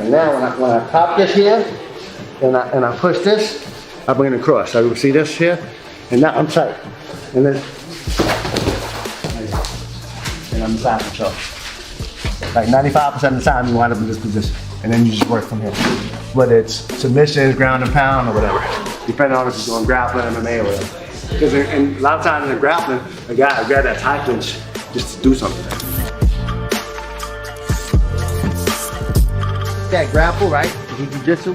And now when I pop this here, and I push this, I bring it across. So you see this here? And now I'm tight. And then, and I'm side control. Like 95% of the time you wind up in this position. And then you just work from here. Whether it's submissions, ground and pound, or whatever. Depending on if you're doing grappling, MMA, or whatever. Because a lot of times in the grappling, a guy grab that tie clinch just to do something. That grapple, right? Jiu-jitsu.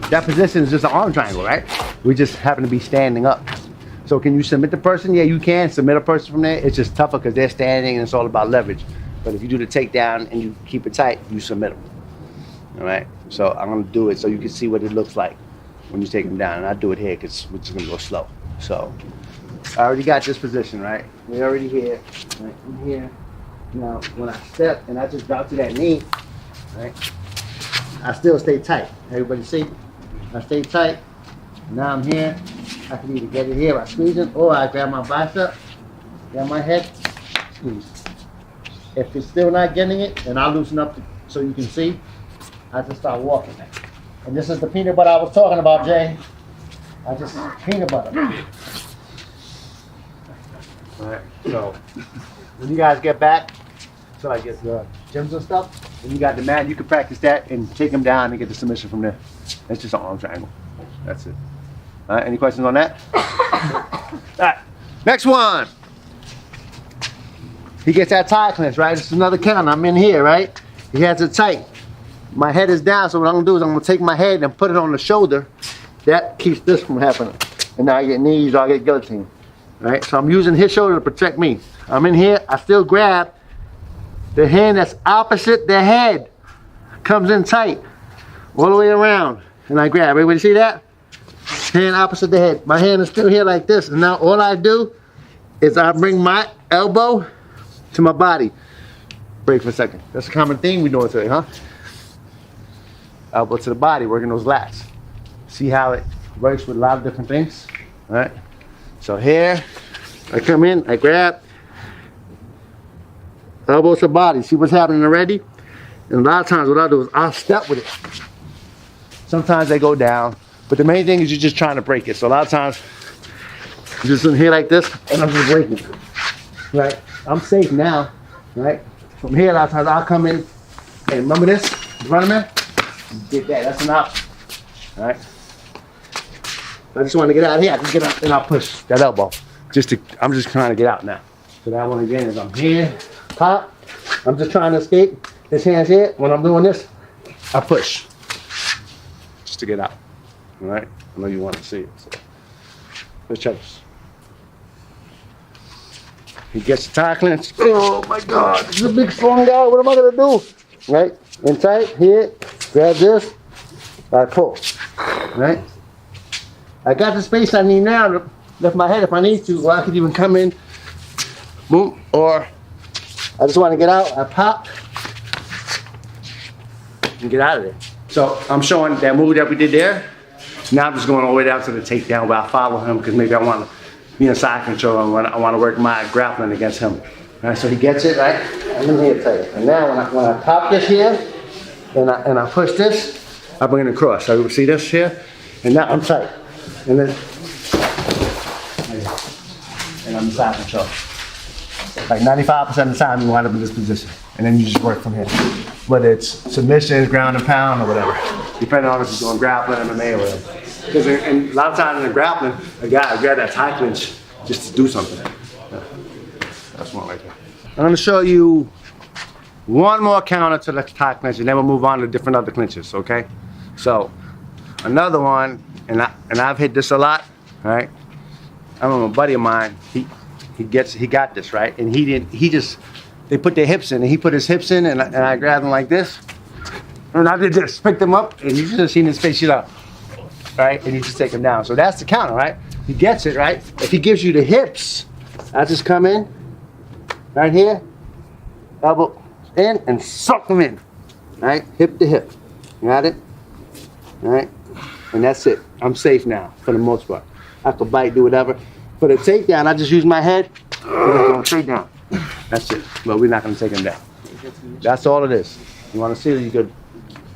That position is just an arm triangle, right? We just happen to be standing up. So can you submit the person? Yeah, you can submit a person from there. It's just tougher because they're standing and it's all about leverage. But if you do the takedown and you keep it tight, you submit them. All right? So I'm gonna do it so you can see what it looks like when you take them down. And I do it here because we're just gonna go slow. So I already got this position, right? We're already here, right? I'm here. Now, when I step and I just drop to that knee, right? I still stay tight. Everybody see? I stay tight. Now I'm here. I can either get it here by squeezing, or I grab my bicep, grab my head, squeeze. If it's still not getting it, then I'll loosen up so you can see. I just start walking. And this is the peanut butter I was talking about, Jay. Peanut butter. All right, so when you guys get back, so I get the gyms and stuff, when you got the mat, you can practice that and take them down and get the submission from there. It's just an arm triangle. That's it. All right, any questions on that? All right, next one. He gets that tie clinch, right? It's another count. I'm in here, right? He has it tight. My head is down, so what I'm gonna do is I'm gonna take my head and put it on the shoulder. That keeps this from happening. And now I get knees or I get guillotine. Right? So I'm using his shoulder to protect me. I'm in here, I still grab. The hand that's opposite the head comes in tight, all the way around. And I grab. Everybody see that? Hand opposite the head. My hand is still here like this. And now all I do is I bring my elbow to my body. Break for a second. That's a common thing we're doing today, huh? Elbow to the body, working those lats. See how it works with a lot of different things? All right? So here, I come in, I grab, elbow to body. See what's happening already? And a lot of times what I'll do is I'll step with it. Sometimes they go down, but the main thing is you're just trying to break it. So a lot of times, I'm just in here like this, and I'm just breaking. Right? I'm safe now, right? From here, a lot of times I'll come in, and remember this? Running man? Get that, that's an out. All right? I just want to get out of here. I can get out and I'll push that elbow. I'm just trying to get out now. So that one again is I'm here, pop. I'm just trying to escape. This hand's here. When I'm doing this, I push. Just to get out. All right? I know you want to see it. So. Let's check this. He gets the tie clinch. Oh my God, this is a big strong guy. What am I gonna do? Right? In tight, here, grab this, I pull. Right? I got the space I need now to lift my head if I need to, or I could even come in, boom, or I just want to get out, I pop, and get out of there. So I'm showing that move that we did there. Now I'm just going all the way down to the takedown where I follow him because maybe I want to be in side control and I want to work my grappling against him. All right, so he gets it, right? I'm in here tight. And now when I pop this here, and I push this, I bring it across. So you see this here? And now I'm tight. And then, and I'm in side control. Like 95% of the time you wind up in this position. And then you just work from here. Whether it's submissions, ground and pound, or whatever. Depending on if you're doing grappling, MMA, or whatever. Because a lot of times in the grappling, a guy grab that tie clinch just to do something. Yeah. That's one right there. I'm gonna show you one more counter to the tie clinch and then we'll move on to different other clinches, okay? So, another one, and I've hit this a lot, right? I remember a buddy of mine, he got this, right? And they put their hips in, and he put his hips in, and I grabbed him like this. And I did this, picked him up, and you should have seen his face shoot up, right? And you just take him down. So that's the counter, right? He gets it, right? If he gives you the hips, I just come in, right here, elbow in, and suck him in, right? Hip to hip, you got it? All right? And that's it. I'm safe now, for the most part. I could bite, do whatever. For the takedown, I just use my head, and I'm going to take down. That's it. But we're not going to take him down. That's all it is. You want to see it, you could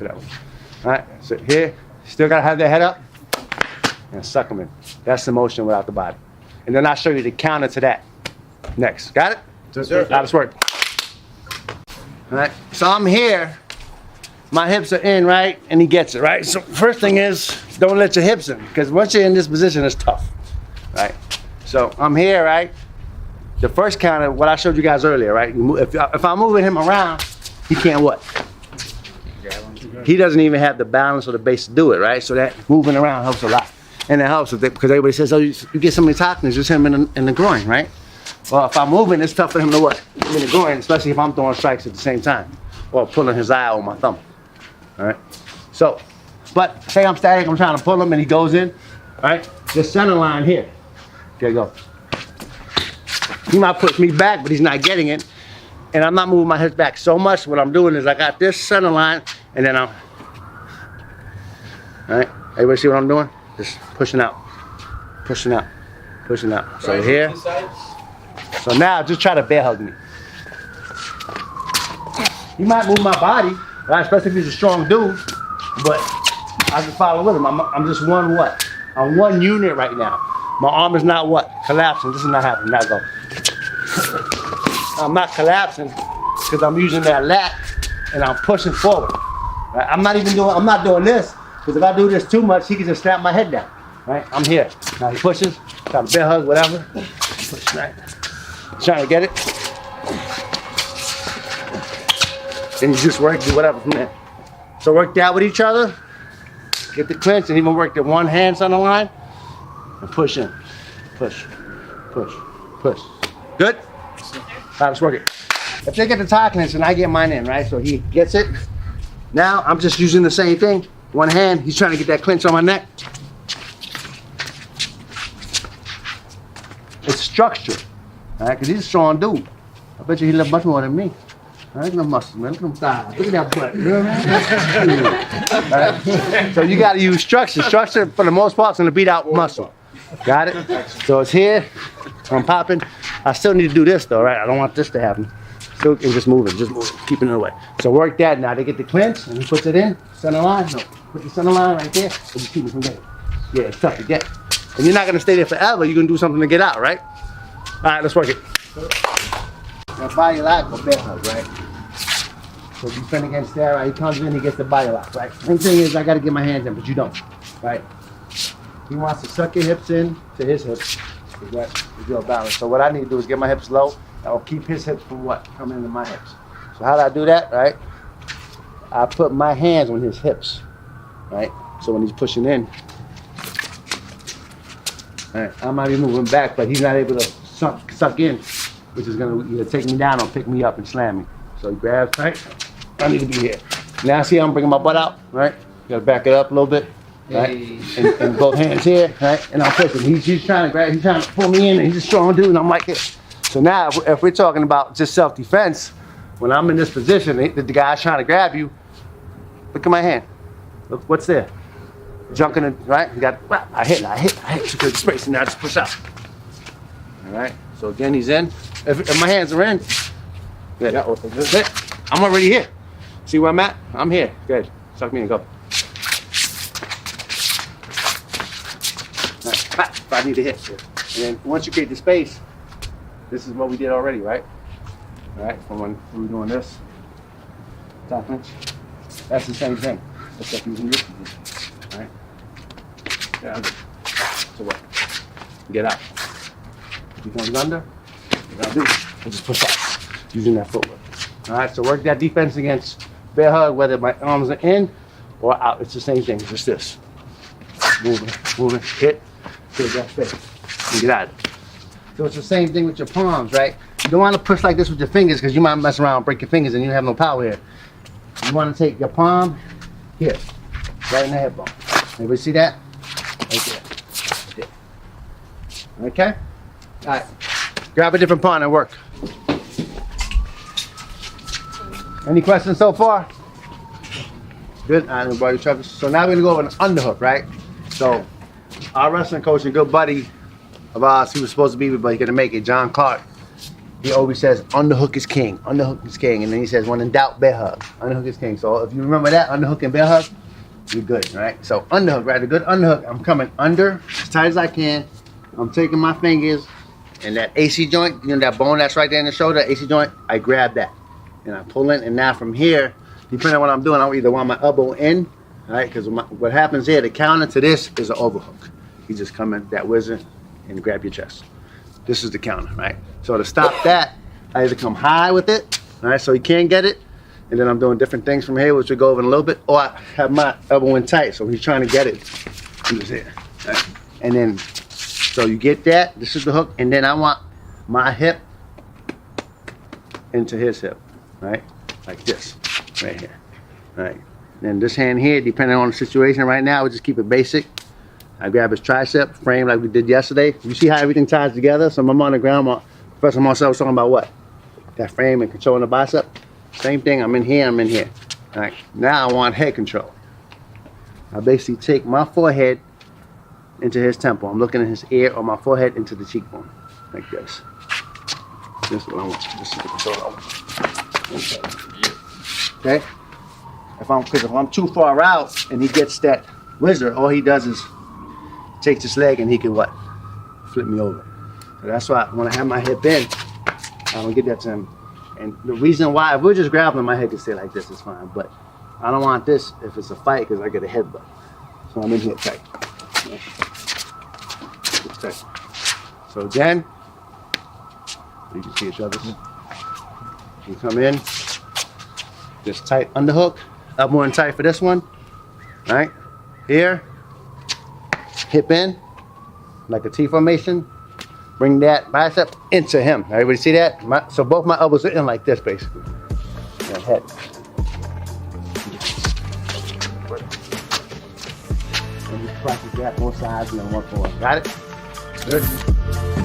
for that one. All right, so here, still gotta have that head up and suck them in. That's the motion without the body. And then I'll show you the counter to that next. Got it? Yes, sir. Now let's work. All right, so I'm here. My hips are in, right? And he gets it, right? So first thing is, don't let your hips in, because once you're in this position, it's tough, right? So I'm here, right? The first counter, what I showed you guys earlier, right? If I'm moving him around, he can't what? He doesn't even have the balance or the base to do it, right? So that moving around helps a lot. And it helps because everybody says, oh, you get so many Takedowns, just hit him in the groin, right? Well, if I'm moving, it's tough for him to what? In the groin, especially if I'm throwing strikes at the same time or pulling his eye on my thumb. All right, so, but say I'm static, I'm trying to pull him and he goes in, all right? The center line here, there you go. He might push me back, but he's not getting it. And I'm not moving my hips back so much. What I'm doing is I got this center line and then I'm, all right? Everybody see what I'm doing? Just pushing out, pushing out, pushing out. So here, so now just try to bear hug me. He might move my body, right? Especially if he's a strong dude, but I can follow with him. I'm just one what? I'm one unit right now. My arm is not what? Collapsing. This is not happening. Now go. I'm not collapsing because I'm using that lat and I'm pushing forward. Right? I'm not doing this because if I do this too much, he can just snap my head down. Right? I'm here. Now he pushes, trying to bear hug, whatever. Push, right? Trying to get it. And you just work, do whatever from there. So work that with each other, get the clinch, and even work the one hand on the line, and push in. Push, push, push. Good? All right, let's work it. If they get the tie clinch, and I get mine in, right? So he gets it. Now I'm just using the same thing. One hand, he's trying to get that clinch on my neck. It's structure, all right? Because he's a strong dude. I bet you he lifts much more than me. Look at them muscles, man. Look at them thighs. Look at that butt. You know what I mean? Right? So you got to use structure. Structure, for the most part, is going to beat out muscle. Got it? So it's here. I'm popping. I still need to do this, though, right? I don't want this to happen. Still, and just moving, keeping it away. So work that. Now they get the clinch, and he puts it in. Center line. No, put the center line right there. And just keep it from there. Yeah, it's tough to get. And you're not going to stay there forever. You're going to do something to get out, right? All right, let's work it. Now body lock or bear hug, right? So if you defend against that, right? He comes in, he gets the body lock, right? Same thing is I gotta get my hands in, but you don't, right? He wants to suck your hips in to his hips. Right? You a balance. So what I need to do is get my hips low. I'll keep his hips from what? Coming into my hips. So how do I do that, right? I put my hands on his hips, right? So when he's pushing in, right? I might be moving back, but he's not able to suck in, which is gonna either take me down or pick me up and slam me. So he grabs tight. I need to be here. Now see how I'm bringing my butt out, right? You gotta back it up a little bit, right? And both hands here, right? And I'm pushing. He's trying to grab, he's trying to pull me in, and he's a strong dude, and I'm like this. So now, if we're talking about just self-defense, when I'm in this position, the guy's trying to grab you, look at my hand. Look, what's there? Junking it, right? You got, I hit, secure the space, and now just push out. All right, so again, he's in. If my hands are in, good. That's it. I'm already here. See where I'm at? I'm here. Good. Suck me and go. Right. If I need to hit. And then once you create the space, this is what we did already, right? All right, from when we were doing this. Top clinch. That's the same thing, except using this position. All right? Yeah. So what? Get out. If he comes under, what I'll do is just push out using that footwork. All right, so work that defense against bear hug, whether my arms are in or out. It's the same thing, just this. Moving, hit, create that space, and get out of it. So it's the same thing with your palms, right? You don't want to push like this with your fingers because you might mess around and break your fingers and you have no power here. You want to take your palm here, right in the hip bone. Everybody see that? Right there. Okay? All right. Grab a different palm and work. Any questions so far? Good. All right, everybody, Travis. So now we're gonna go over an underhook, right? So our wrestling coach and good buddy of ours, he was supposed to be with, but he couldn't make it, John Clark. he always says underhook is king, underhook is king, and then he says when in doubt, bear hug. Underhook is king. So if you remember that, underhook and bear hug, you're good, right? So underhook, right? A good underhook. I'm coming under as tight as I can. I'm taking my fingers and that AC joint, you know, that bone that's right there in the shoulder, AC joint, I grab that and I pull in, and now from here, depending on what I'm doing, I either want my elbow in, right? Because what happens here, the counter to this is an overhook. You just come in, that wizard, and grab your chest. This is the counter, right? So to stop that, I either come high with it, all right, so he can't get it, and then I'm doing different things from here, which will go over in a little bit, or I have my elbow in tight, so he's trying to get it. He was here, right? And then, so you get that, this is the hook, and then I want my hip into his hip, right? Like this, right here, right? Then this hand here, depending on the situation right now, we'll just keep it basic. I grab his tricep, frame like we did yesterday. You see how everything ties together? So I'm on the ground, Professor Marcel was talking about what? That frame and controlling the bicep. Same thing, I'm in here, I'm in here. All right, now I want head control. I basically take my forehead into his temple. I'm looking at his ear or my forehead into the cheekbone, like this. This is what I want, this is the control I want. Okay? Because if I'm too far out and he gets that wizard, all he does is takes his leg and he can what? Flip me over. So that's why when I have my hip in, I don't get that to him. And the reason why, if we're just grappling, my head can stay like this, it's fine. But I don't want this if it's a fight because I get a headbutt. So I'm in here tight. Tight. So then, you can see each other. You come in, just tight underhook, elbow in tight for this one. All right, here. Hip in, like a T formation. Bring that bicep into him. Everybody see that? So both my elbows are in like this, basically. And head. And just practice that both sides and then one forward. Got it? Good.